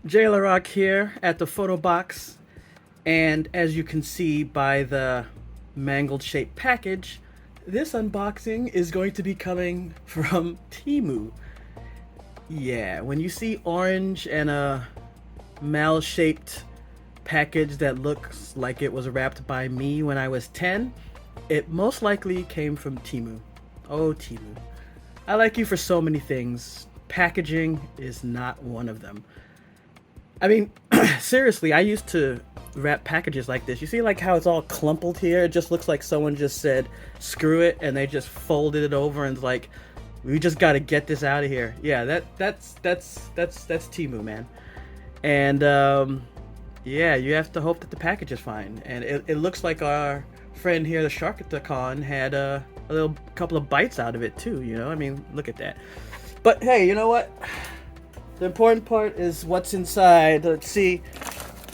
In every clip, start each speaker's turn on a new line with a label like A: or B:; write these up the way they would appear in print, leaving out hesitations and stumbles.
A: Jailer Rock here at the photo box, and as you can see by the mangled shaped package, this unboxing is going to be coming from Temu. Yeah, when you see orange and a mal-shaped package that looks like it was wrapped by me when I was 10, it most likely came from Temu. Oh, Temu. I like you for so many things. Packaging is not one of them. I mean, seriously, I used to wrap packages like this. You see like how it's all clumpled here? It just looks like someone just said, screw it, and they just folded it over and like, we just gotta get this out of here. Yeah, that's Temu, man. And yeah, you have to hope that the package is fine. And it looks like our friend here, the Sharkatacon, had a little couple of bites out of it too, you know? I mean, look at that. But hey, you know what? The important part is what's inside. Let's see.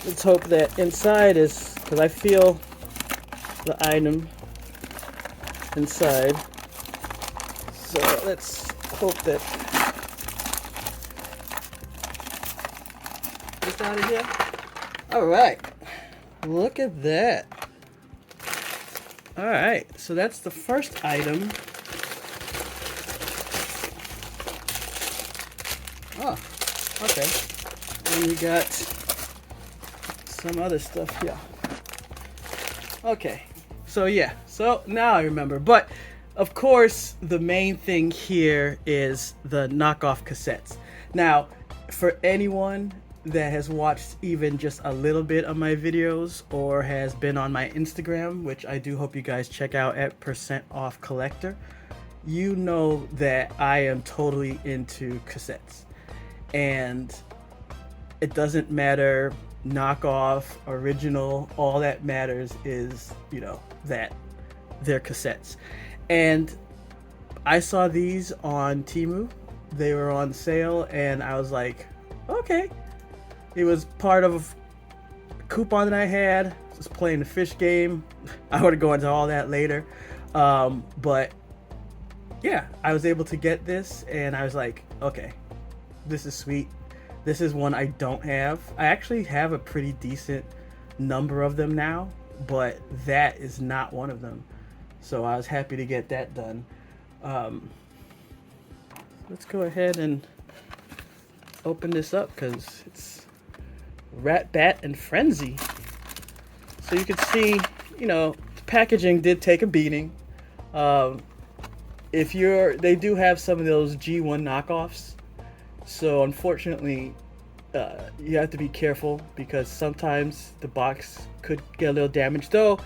A: Let's hope that inside is, because I feel the item inside. So let's hope that this out of here. All right. Look at that. All right. So that's the first item. Oh, okay. And we got some other stuff here. Okay, so yeah, so now I remember. But of course, the main thing here is the knockoff cassettes. Now, for anyone that has watched even just a little bit of my videos or has been on my Instagram, which I do hope you guys check out at %OffCollector, you know that I am totally into cassettes. And it doesn't matter knockoff, original, all that matters is, you know, that they're cassettes. And I saw these on Temu. They were on sale and I was like, okay. It was part of a coupon that I had. I was playing the fish game. I would go into all that later. But yeah, I was able to get this and I was like, okay, this is sweet. This is one I don't have. I actually have a pretty decent number of them now, but that is not one of them. So I was happy to get that done. Let's go ahead and open this up because it's Ratbat and Frenzy. So you can see, you know, the packaging did take a beating. They do have some of those G1 knockoffs. So unfortunately, you have to be careful because sometimes the box could get a little damaged. Though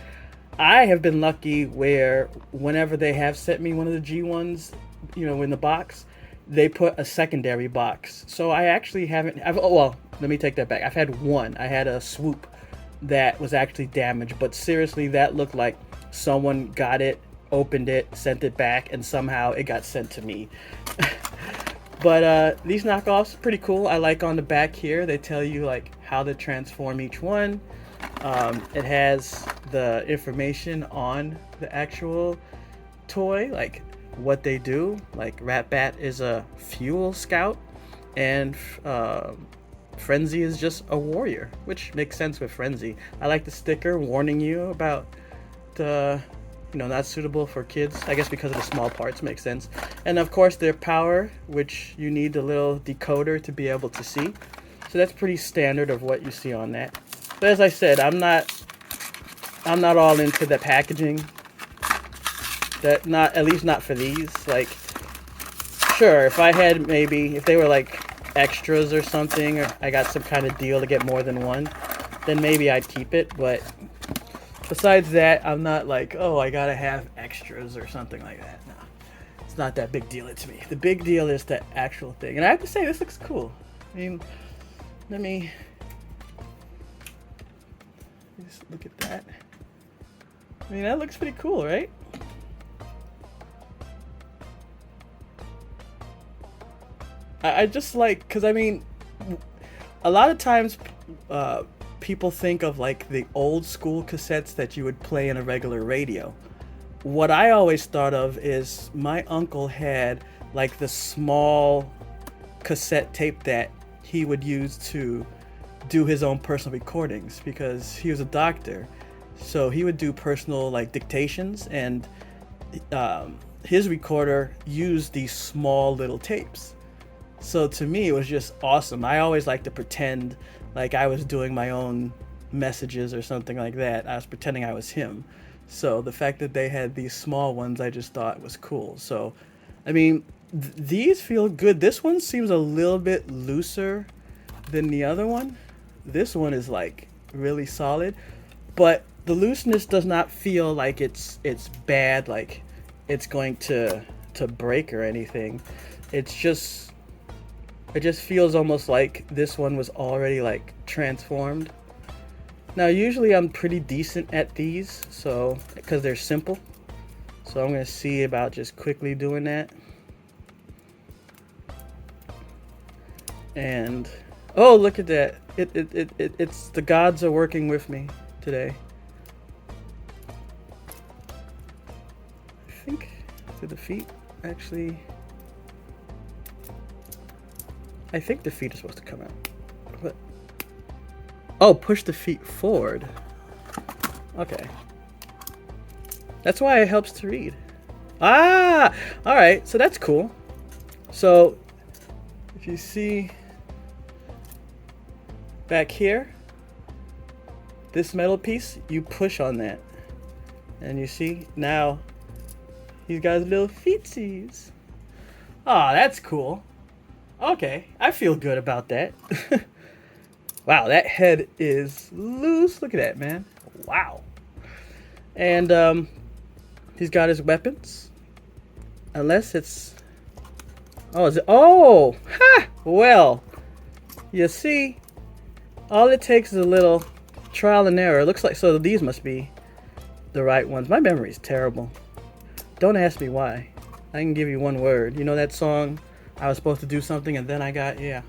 A: I have been lucky where whenever they have sent me one of the G1s, you know, in the box, they put a secondary box. So I actually haven't. Well, let me take that back. I've had one. I had a swoop that was actually damaged, but seriously, that looked like someone got it, opened it, sent it back, and somehow it got sent to me. But these knockoffs are pretty cool. I like on the back here, they tell you like how to transform each one. It has the information on the actual toy, like what they do. Like Ratbat is a fuel scout and Frenzy is just a warrior, which makes sense with Frenzy. I like the sticker warning you about the, you know, not suitable for kids, I guess because of the small parts, makes sense. And of course their power, which you need a little decoder to be able to see. So that's pretty standard of what you see on that. But as I said, I'm not all into the packaging. At least not for these. Like, sure, if I had if they were like extras or something, or I got some kind of deal to get more than one, then maybe I'd keep it, but besides that, I'm not like, oh, I gotta have extras or something like that. No, it's not that big deal to me. The big deal is the actual thing. And I have to say, this looks cool. I mean, let me just look at that. I mean, that looks pretty cool, right? I just like, because I mean, a lot of times people think of like the old school cassettes that you would play in a regular radio. What I always thought of is my uncle had like the small cassette tape that he would use to do his own personal recordings, because he was a doctor. So he would do personal like dictations, and his recorder used these small little tapes. So to me, it was just awesome. I always like to pretend like I was doing my own messages or something like that. I was pretending I was him. So the fact that they had these small ones, I just thought was cool. So, I mean, these feel good. This one seems a little bit looser than the other one. This one is like really solid, but the looseness does not feel like it's bad, like it's going to break or anything. It just feels almost like this one was already like transformed. Now usually I'm pretty decent at these, so because they're simple. So I'm gonna see about just quickly doing that. And oh, look at that! It's the gods are working with me today. I think to the feet actually. I think the feet are supposed to come out. What? Oh, push the feet forward. Okay. That's why it helps to read. Ah! Alright, so that's cool. So, if you see back here, this metal piece, you push on that. And you see, now, he's got his little feetsies. Ah, that's cool. Okay, I feel good about that. Wow, that head is loose. Look at that, man. Wow. And he's got his weapons. Unless it's... Oh, is it... Oh! Ha! Well, you see, all it takes is a little trial and error. It looks like... So these must be the right ones. My memory is terrible. Don't ask me why. I can give you one word. You know that song... I was supposed to do something and then I got, yeah.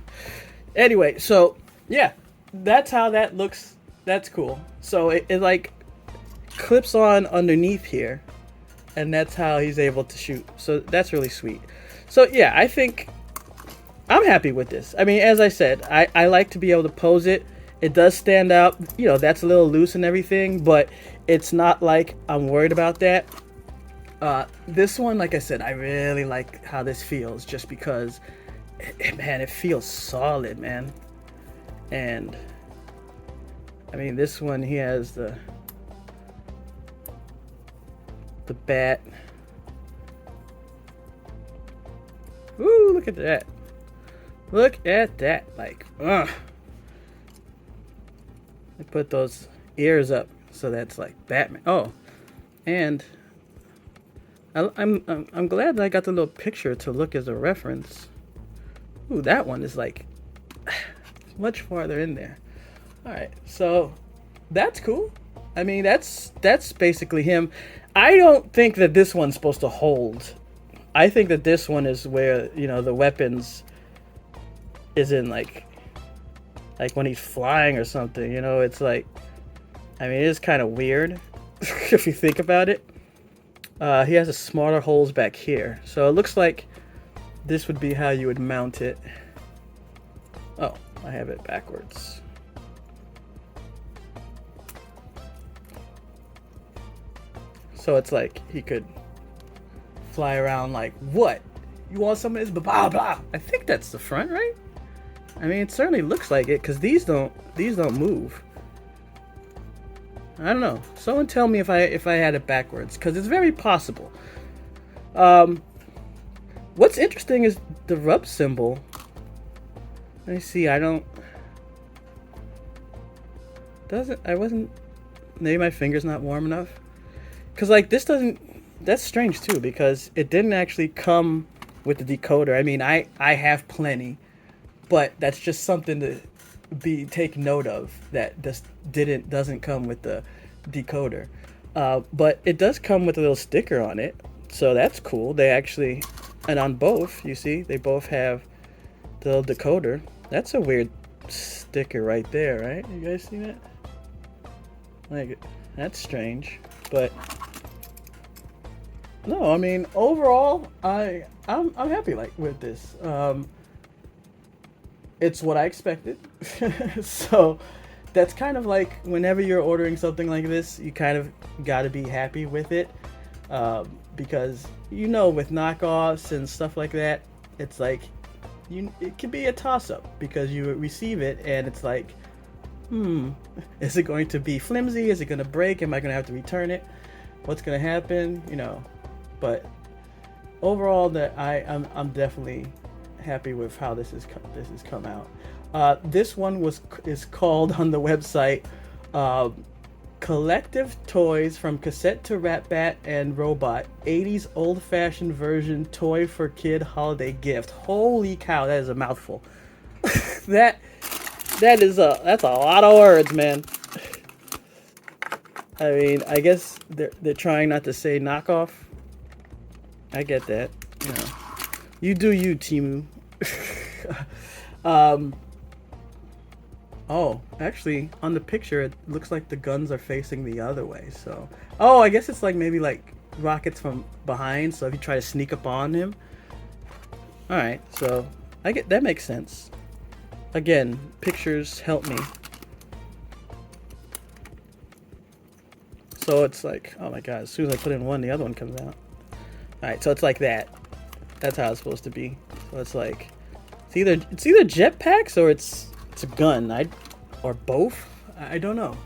A: Anyway, so, yeah. That's how that looks. That's cool. So it like clips on underneath here. And that's how he's able to shoot. So that's really sweet. So yeah, I think I'm happy with this. I mean, as I said, I like to be able to pose it. It does stand out. You know, that's a little loose and everything. But it's not like I'm worried about that. This one, like I said, I really like how this feels, just because, man, it feels solid, man. And I mean, this one, he has the bat. Ooh, look at that. Look at that. Like, ugh. I put those ears up, so that's like Batman. Oh, and I'm glad that I got the little picture to look as a reference. Ooh, that one is like much farther in there. All right, so that's cool. I mean, that's basically him. I don't think that this one's supposed to hold. I think that this one is where, you know, the weapons is in like when he's flying or something. You know, it's like, I mean, it is kind of weird if you think about it. He has a smaller holes back here, so it looks like this would be how you would mount it. Oh, I have it backwards. So it's like he could fly around like, what? You want some of this? Blah blah. I think that's the front, right? I mean, it certainly looks like it, because these don't move. I don't know. Someone tell me if I had it backwards, because it's very possible. What's interesting is the rub symbol. Let me see. I wasn't. Maybe my finger's not warm enough. Because like this doesn't. That's strange too, because it didn't actually come with the decoder. I mean, I have plenty, but that's just something to take note of, that this doesn't come with the decoder. But it does come with a little sticker on it, so that's cool. They actually, and on both, you see, they both have the little decoder. That's a weird sticker right there, right? You guys see that? Like, that's strange, but no, I mean, overall, I'm happy like with this. It's what I expected. So that's kind of like whenever you're ordering something like this, you kind of got to be happy with it, because with knockoffs and stuff like that, it's like it can be a toss-up because you receive it and it's like, is it going to be flimsy? Is it going to break? Am I going to have to return it? What's going to happen? But overall, that I'm definitely happy with how this has come out. This one is called on the website Collective Toys from Cassette to Ratbat and Robot 80s old-fashioned version toy for kid holiday gift. Holy cow, that is a mouthful. That's a lot of words, man. I mean, I guess they're trying not to say knockoff. I get that. You do you, Temu. Oh, actually, on the picture, it looks like the guns are facing the other way. So, I guess it's like maybe like rockets from behind. So if you try to sneak up on him, all right. So I get that makes sense. Again, pictures help me. So it's like, oh my god! As soon as I put in one, the other one comes out. All right, so it's like that. That's how it's supposed to be. So it's like it's either jetpacks or it's a gun. Or both. I don't know.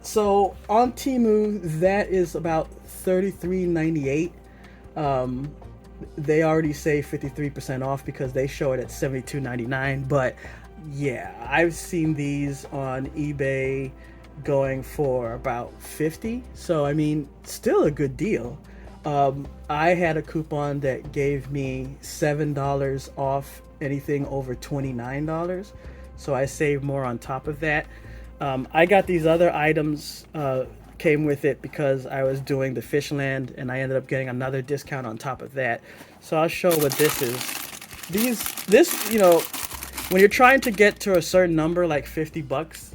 A: So on Temu, that is about $33.98. They already say 53% off because they show it at $72.99. But yeah, I've seen these on eBay going for about $50. So I mean, still a good deal. I had a coupon that gave me $7 off anything over $29. So I saved more on top of that. I got these other items came with it because I was doing the Fishland, and I ended up getting another discount on top of that. So I'll show what this is. This, when you're trying to get to a certain number, like $50,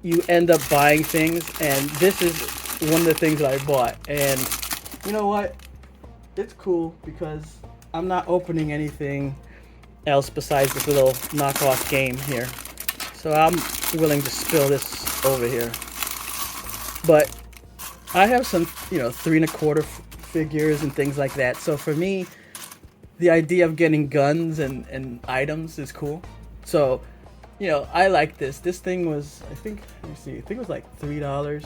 A: you end up buying things, and this is one of the things that I bought. And you know what? It's cool because I'm not opening anything else besides this little knockoff game here. So I'm willing to spill this over here. But I have some, 3 1/4 figures and things like that. So for me, the idea of getting guns and items is cool. So, I like this. This thing was, I think it was like $3.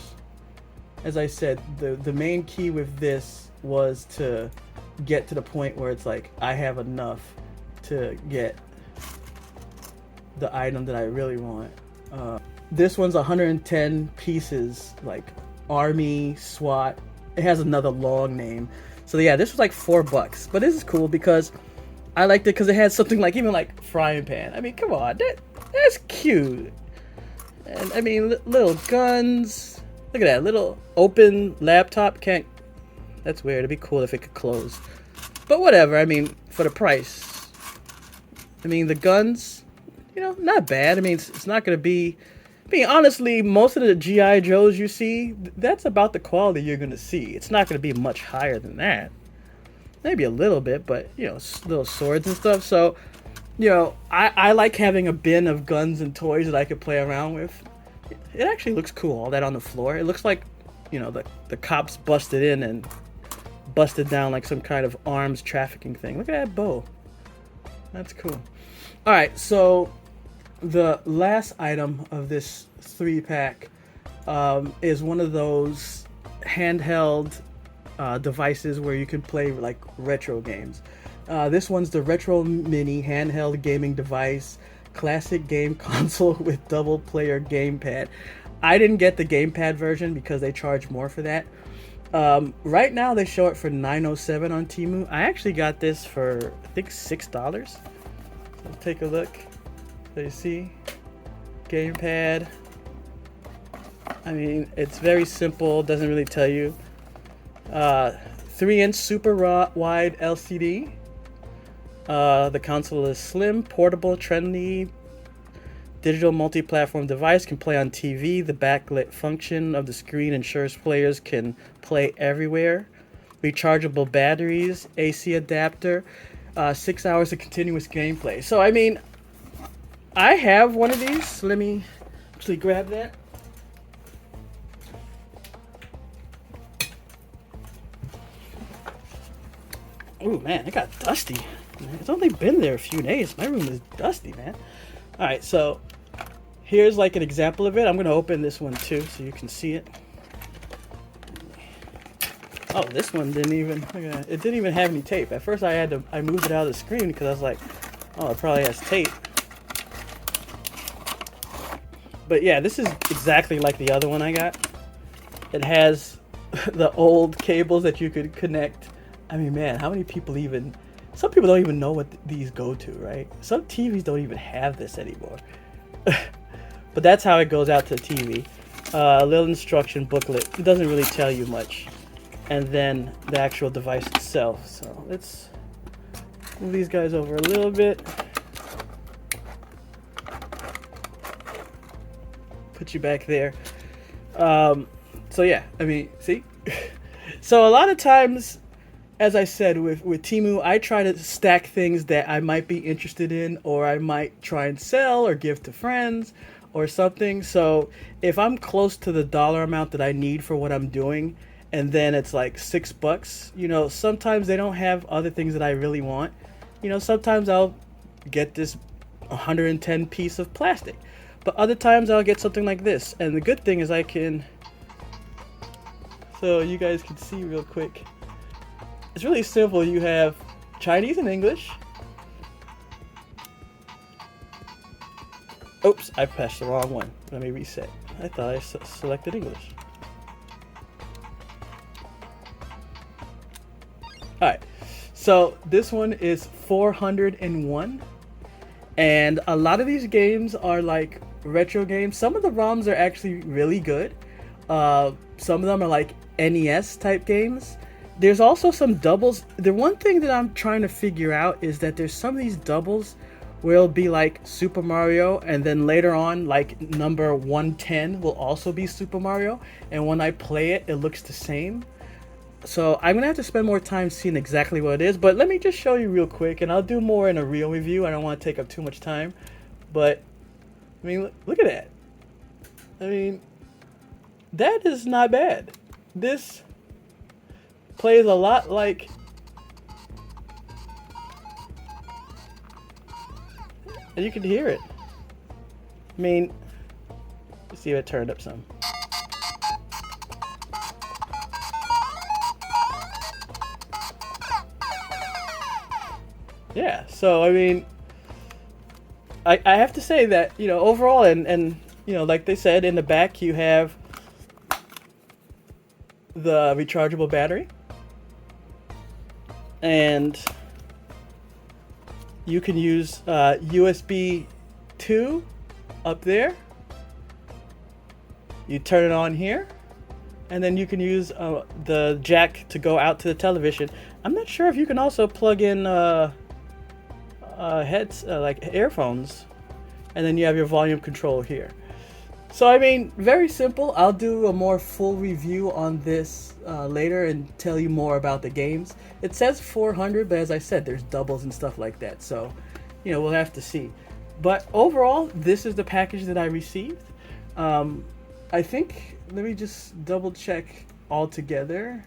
A: As I said, the main key with this was to get to the point where it's like I have enough to get the item that I really want. This one's 110 pieces, like Army SWAT. It has another long name. So yeah, this was like $4. But this is cool because I liked it because it had something like even like frying pan. I mean, come on, that's cute. And I mean, little guns. Look at that little open laptop. That's weird. It'd be cool if it could close. But whatever. I mean, for the price. I mean, the guns, not bad. I mean, it's not going to be... I mean, honestly, most of the G.I. Joes you see, that's about the quality you're going to see. It's not going to be much higher than that. Maybe a little bit, but, little swords and stuff. So, I like having a bin of guns and toys that I could play around with. It actually looks cool, all that on the floor. It looks like, the cops busted in and busted down like some kind of arms trafficking thing. Look at that bow. That's cool. All right, so the last item of this 3-pack is one of those handheld devices where you can play like retro games. This one's the Retro Mini handheld gaming device, classic game console with double player gamepad. I didn't get the gamepad version because they charge more for that. Right now they show it for $9.07 on Temu. I actually got this for I think $6. So take a look. So you see, gamepad. I mean, it's very simple. Doesn't really tell you. 3-inch super wide LCD. The console is slim, portable, trendy. Digital multi-platform device, can play on TV. The backlit function of the screen ensures players can play everywhere. Rechargeable batteries, AC adapter, 6 hours of continuous gameplay. So I mean, I have one of these. Let me actually grab that. Ooh, man, it got dusty. It's only been there a few days. My room is dusty, man. All right, so here's like an example of it. I'm gonna open this one too, so you can see it. Oh, this one didn't even. It didn't even have any tape. At first, I moved it out of the screen because I was like, oh, it probably has tape. But yeah, this is exactly like the other one I got. It has the old cables that you could connect. I mean, man, how many people even... Some people don't even know what these go to, right? Some TVs don't even have this anymore. But that's how it goes out to the TV. A little instruction booklet. It doesn't really tell you much. And then the actual device itself. So let's move these guys over a little bit. Put you back there. So yeah, I mean, see? So a lot of times, as I said, with Temu, I try to stack things that I might be interested in, or I might try and sell or give to friends or something. So if I'm close to the dollar amount that I need for what I'm doing, and then it's like $6, you know, sometimes they don't have other things that I really want. You know, sometimes I'll get this 110 piece of plastic, but other times I'll get something like this. And the good thing is I can, so you guys can see real quick. It's really simple. You have Chinese and English. Oops, I pressed the wrong one. Let me reset. I thought I selected English. Alright, so this one is 401. And a lot of these games are like retro games. Some of the ROMs are actually really good. Some of them are like NES type games. There's also some doubles. The one thing that I'm trying to figure out is that there's some of these doubles where it'll be like Super Mario, and then later on, like number 110 will also be Super Mario. And when I play it, it looks the same. So I'm gonna have to spend more time seeing exactly what it is. But let me just show you real quick, and I'll do more in a real review. I don't want to take up too much time. But, I mean, look at that. I mean, that is not bad. This plays a lot like, and you can hear it. I mean, let's see if it turned up some. Yeah, so I mean, I have to say that, you know, overall, and you know, like they said, in the back you have the rechargeable battery, and you can use USB 2 up there. You turn it on here, and then you can use the jack to go out to the television. I'm not sure if you can also plug in heads, like earphones, and then you have your volume control here. So I mean, very simple. I'll do a more full review on this later and tell you more about the games. It says 400, but as I said, there's doubles and stuff like that, so you know, we'll have to see. But overall, this is the package that I received. I think, let me just double check all together.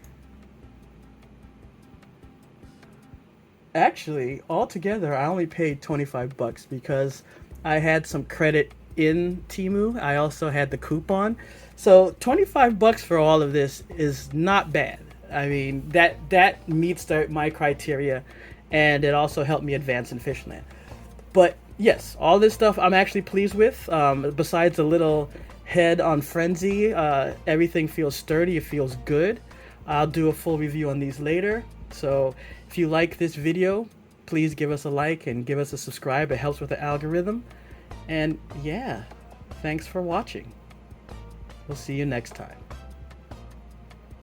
A: Actually, altogether, I only paid $25 because I had some credit in Temu. I also had the coupon. So $25 for all of this is not bad. I mean, that meets my criteria, and it also helped me advance in Fishland. But yes, all this stuff I'm actually pleased with. Besides a little head on Frenzy, everything feels sturdy, it feels good. I'll do a full review on these later. So if you like this video, please give us a like and give us a subscribe. It helps with the algorithm. And yeah, thanks for watching. We'll see you next time.